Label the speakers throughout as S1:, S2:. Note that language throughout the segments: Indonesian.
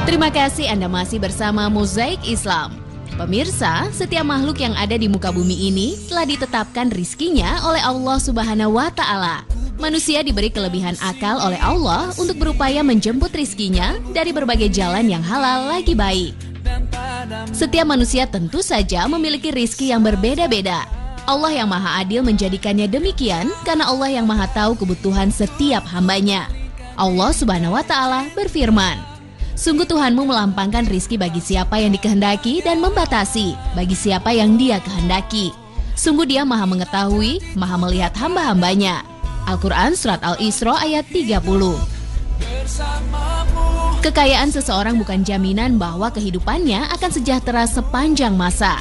S1: Terima kasih Anda masih bersama Mozaik Islam. Pemirsa, setiap makhluk yang ada di muka bumi ini telah ditetapkan rizkinya oleh Allah Subhanahu wa Ta'ala. Manusia diberi kelebihan akal oleh Allah untuk berupaya menjemput rizkinya dari berbagai jalan yang halal lagi baik. Setiap manusia tentu saja memiliki rizki yang berbeda-beda. Allah yang Maha Adil menjadikannya demikian karena Allah yang Maha Tahu kebutuhan setiap hambanya. Allah Subhanahu wa Ta'ala berfirman, "Sungguh Tuhanmu melampangkan rizki bagi siapa yang dikehendaki dan membatasi bagi siapa yang Dia kehendaki. Sungguh Dia Maha mengetahui, Maha melihat hamba-hambanya." Al-Quran Surat Al-Isra ayat 30. Kekayaan seseorang bukan jaminan bahwa kehidupannya akan sejahtera sepanjang masa.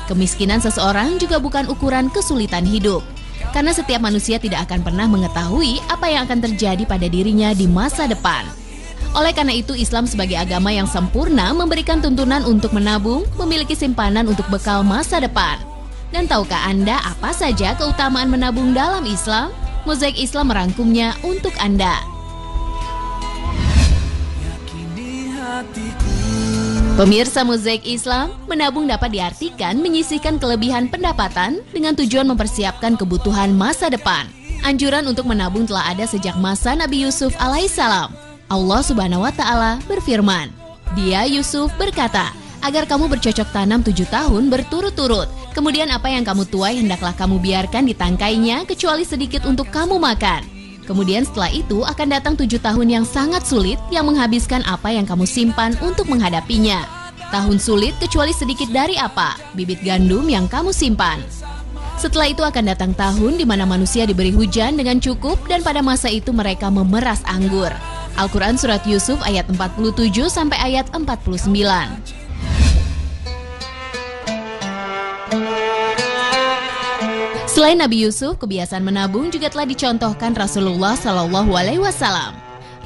S1: Kemiskinan seseorang juga bukan ukuran kesulitan hidup, karena setiap manusia tidak akan pernah mengetahui apa yang akan terjadi pada dirinya di masa depan. Oleh karena itu, Islam sebagai agama yang sempurna memberikan tuntunan untuk menabung, memiliki simpanan untuk bekal masa depan. Dan tahukah Anda apa saja keutamaan menabung dalam Islam? Mozaik Islam merangkumnya untuk Anda. Pemirsa Mozaik Islam, menabung dapat diartikan menyisihkan kelebihan pendapatan dengan tujuan mempersiapkan kebutuhan masa depan. Anjuran untuk menabung telah ada sejak masa Nabi Yusuf alaihissalam. Allah Subhanahu wa Ta'ala berfirman, "Dia Yusuf berkata, agar kamu bercocok tanam 7 tahun berturut-turut. Kemudian apa yang kamu tuai hendaklah kamu biarkan di tangkainya kecuali sedikit untuk kamu makan. Kemudian setelah itu akan datang 7 tahun yang sangat sulit yang menghabiskan apa yang kamu simpan untuk menghadapinya. Tahun sulit kecuali sedikit dari apa? Bibit gandum yang kamu simpan. Setelah itu akan datang tahun di mana manusia diberi hujan dengan cukup dan pada masa itu mereka memeras anggur." Al-Quran Surat Yusuf ayat 47 sampai ayat 49. Selain Nabi Yusuf, kebiasaan menabung juga telah dicontohkan Rasulullah Shallallahu Alaihi Wasallam.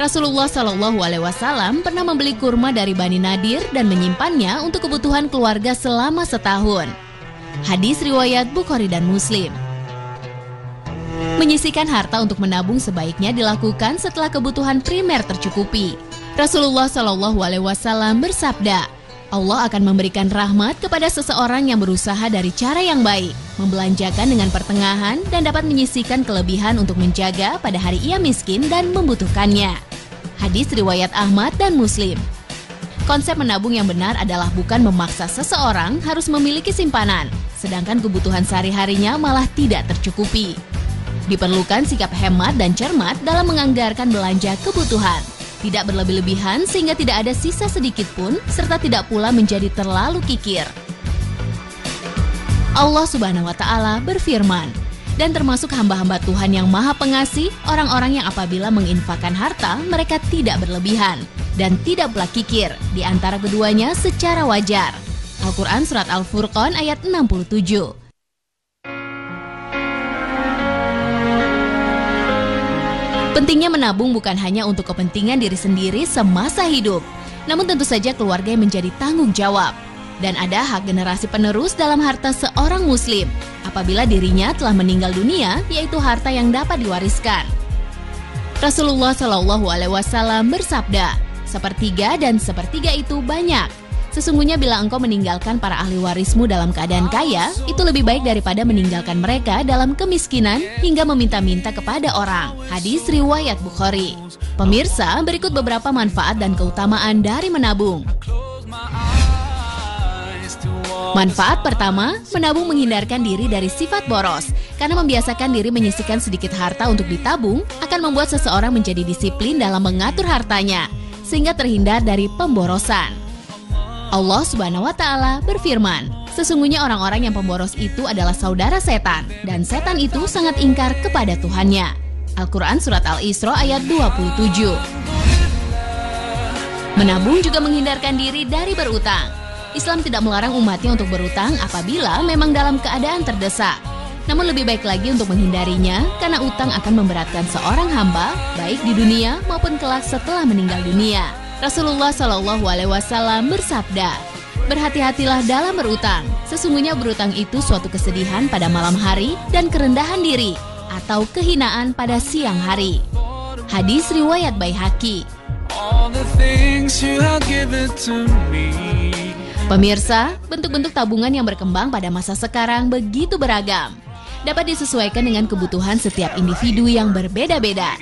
S1: Rasulullah Shallallahu Alaihi Wasallam pernah membeli kurma dari Bani Nadir dan menyimpannya untuk kebutuhan keluarga selama setahun. Hadis riwayat Bukhari dan Muslim. Menyisihkan harta untuk menabung sebaiknya dilakukan setelah kebutuhan primer tercukupi. Rasulullah Shallallahu Alaihi Wasallam bersabda, "Allah akan memberikan rahmat kepada seseorang yang berusaha dari cara yang baik, membelanjakan dengan pertengahan dan dapat menyisihkan kelebihan untuk menjaga pada hari ia miskin dan membutuhkannya." Hadis riwayat Ahmad dan Muslim. Konsep menabung yang benar adalah bukan memaksa seseorang harus memiliki simpanan, sedangkan kebutuhan sehari-harinya malah tidak tercukupi. Diperlukan sikap hemat dan cermat dalam menganggarkan belanja kebutuhan. Tidak berlebih-lebihan sehingga tidak ada sisa sedikit pun, serta tidak pula menjadi terlalu kikir. Allah Subhanahu wa Ta'ala berfirman, "Dan termasuk hamba-hamba Tuhan yang Maha Pengasih, orang-orang yang apabila menginfakkan harta, mereka tidak berlebihan dan tidak pula kikir di antara keduanya secara wajar." Al-Quran Surat Al-Furqan ayat 67. Pentingnya menabung bukan hanya untuk kepentingan diri sendiri semasa hidup, namun tentu saja keluarga yang menjadi tanggung jawab. Dan ada hak generasi penerus dalam harta seorang muslim apabila dirinya telah meninggal dunia, yaitu harta yang dapat diwariskan. Rasulullah Shallallahu Alaihi Wasallam bersabda, "Sepertiga dan sepertiga itu banyak. Sesungguhnya bila engkau meninggalkan para ahli warismu dalam keadaan kaya, itu lebih baik daripada meninggalkan mereka dalam kemiskinan hingga meminta-minta kepada orang." Hadis riwayat Bukhari. Pemirsa, berikut beberapa manfaat dan keutamaan dari menabung. Manfaat pertama, menabung menghindarkan diri dari sifat boros. Karena membiasakan diri menyisihkan sedikit harta untuk ditabung, akan membuat seseorang menjadi disiplin dalam mengatur hartanya, sehingga terhindar dari pemborosan. Allah Subhanahu wa Ta'ala berfirman, "Sesungguhnya orang-orang yang pemboros itu adalah saudara setan, dan setan itu sangat ingkar kepada Tuhannya." Al-Quran Surat Al-Isra ayat 27. Menabung juga menghindarkan diri dari berutang. Islam tidak melarang umatnya untuk berutang apabila memang dalam keadaan terdesak. Namun lebih baik lagi untuk menghindarinya, karena utang akan memberatkan seorang hamba, baik di dunia maupun kelak setelah meninggal dunia. Rasulullah Shallallahu Alaihi Wasallam bersabda, "Berhati-hatilah dalam berutang. Sesungguhnya berutang itu suatu kesedihan pada malam hari dan kerendahan diri atau kehinaan pada siang hari." Hadis riwayat Baihaqi. Pemirsa, bentuk-bentuk tabungan yang berkembang pada masa sekarang begitu beragam. Dapat disesuaikan dengan kebutuhan setiap individu yang berbeda-beda.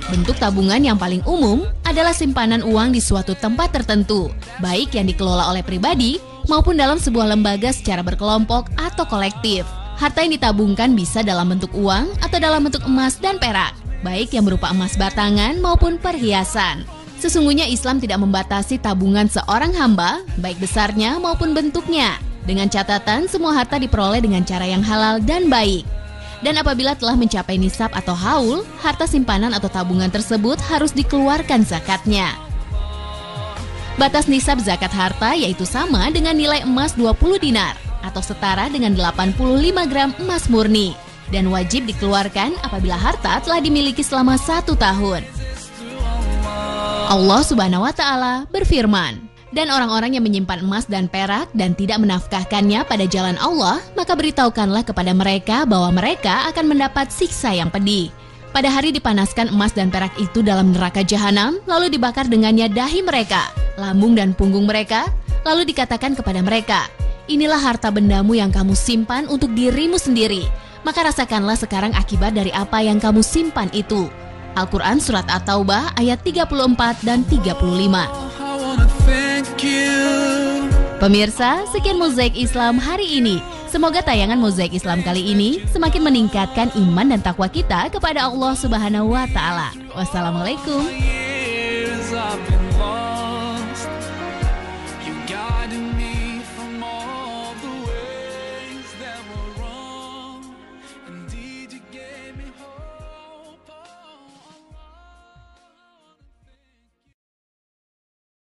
S1: Bentuk tabungan yang paling umum adalah simpanan uang di suatu tempat tertentu, baik yang dikelola oleh pribadi maupun dalam sebuah lembaga secara berkelompok atau kolektif. Harta yang ditabungkan bisa dalam bentuk uang atau dalam bentuk emas dan perak, baik yang berupa emas batangan maupun perhiasan. Sesungguhnya Islam tidak membatasi tabungan seorang hamba, baik besarnya maupun bentuknya. Dengan catatan semua harta diperoleh dengan cara yang halal dan baik. Dan apabila telah mencapai nisab atau haul, harta simpanan atau tabungan tersebut harus dikeluarkan zakatnya. Batas nisab zakat harta yaitu sama dengan nilai emas 20 dinar atau setara dengan 85 gram emas murni. Dan wajib dikeluarkan apabila harta telah dimiliki selama 1 tahun. Allah Subhanahu wa Ta'ala berfirman, "Dan orang-orang yang menyimpan emas dan perak dan tidak menafkahkannya pada jalan Allah, maka beritahukanlah kepada mereka bahwa mereka akan mendapat siksa yang pedih. Pada hari dipanaskan emas dan perak itu dalam neraka jahanam, lalu dibakar dengannya dahi mereka, lambung dan punggung mereka, lalu dikatakan kepada mereka, inilah harta bendamu yang kamu simpan untuk dirimu sendiri, maka rasakanlah sekarang akibat dari apa yang kamu simpan itu." Al-Quran Surat At-Taubah ayat 34 dan 35. Pemirsa, sekian Mozaik Islam hari ini. Semoga tayangan Mozaik Islam kali ini semakin meningkatkan iman dan takwa kita kepada Allah Subhanahu wa Ta'ala. Wassalamualaikum.